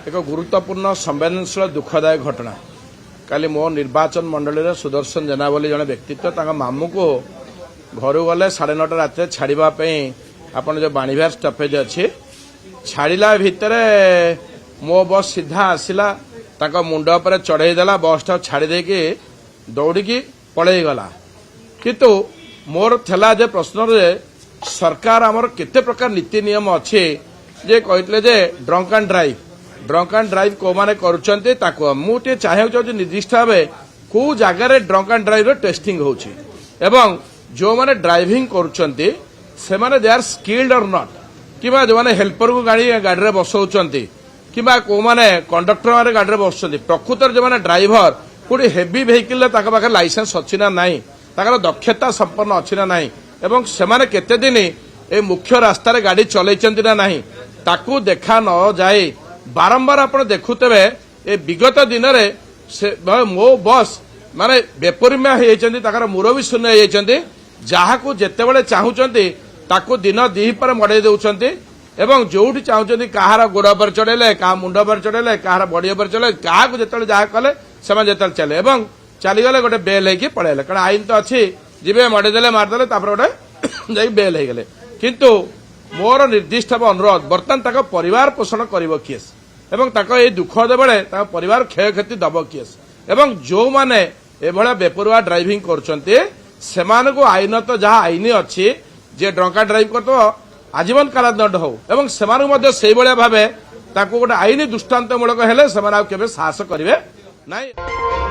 एक गुरुत्वपूर्ण संवेदनशील दुखदायक घटना काली मो निर्वाचन मंडल सुदर्शन जेना बोली जड़े व्यक्तित्व मामू को घर गले 9:30 रात छाड़ापी आपन जो बाणीविहार स्टपेज अच्छी छाड़ा भितर मो बस सीधा आसला मुंड पर चढ़ईदेला बस टा छाड़ी दौड़ी पलैगला किंतु मोर थेला जे प्रश्न रे सरकार आमर केते प्रकार नीति नियम अच्छे जे कहते जे ड्रंक एंड ड्राइव को माने करूछन्ते ताको मुझे चाहे निर्दिष्ट भाव को जगार ड्रंक एंड ड्राइव टेस्टिंग होची एवं जो माने ड्राइविंग करूछन्ते से माने दे आर स्किल्ड और नॉट किबा जो माने हेल्पर को गाड़ी रे बसौछन्ते किबा को माने कंडक्टर माने गाड़ी रे बसछन्ते प्रकृतर जो माने ड्राइवर कोडी हेवी व्हीकल रे ताका पाखे लाइसेंस अछि ना नाही ताकर दक्षता संपन्न अछि ना नाही एवं से माने केते दिन ए मुख्य रास्ता रे गाड़ी चलैछन्ते ना नाही ताकू देखा न जाए बारंबार आप देखुवे ए विगत दिन में मो बस माने बेपरिम्या होकर मुरबी शून्य होती जहाँ को जिते चाहूँगी ताकू दिन दीपर मड़े दौरान एवं जोटी चाहूँगी कहार गोड़ पर चढ़ेले क्या मुंड पर चढ़ेले कहार बड़ी पर चढ़े क्या जो जहाँ कले से चले एवं चलीगले गोटे बेल होगी पड़ेले कारण आईन तो अच्छी जी मड़ेदे मारिदे गोटे जा बेल हो गले किंतु मोर निर्दिष्ट अनुरोध बर्तमान तक परिवार पोषण कर किए एवं ये दुखद बेले परिवार क्षयक्षति दब किए एवं जो माने एभला बेपरुआ ड्राइविंग कर आईन तो जहाँ आईन अच्छी जे ड्रंका ड्राइव कर आजीवन कारादंड हो एवं से भाव गोटे आईन दृष्टांतमूलक हेले से साहस करेंगे ना।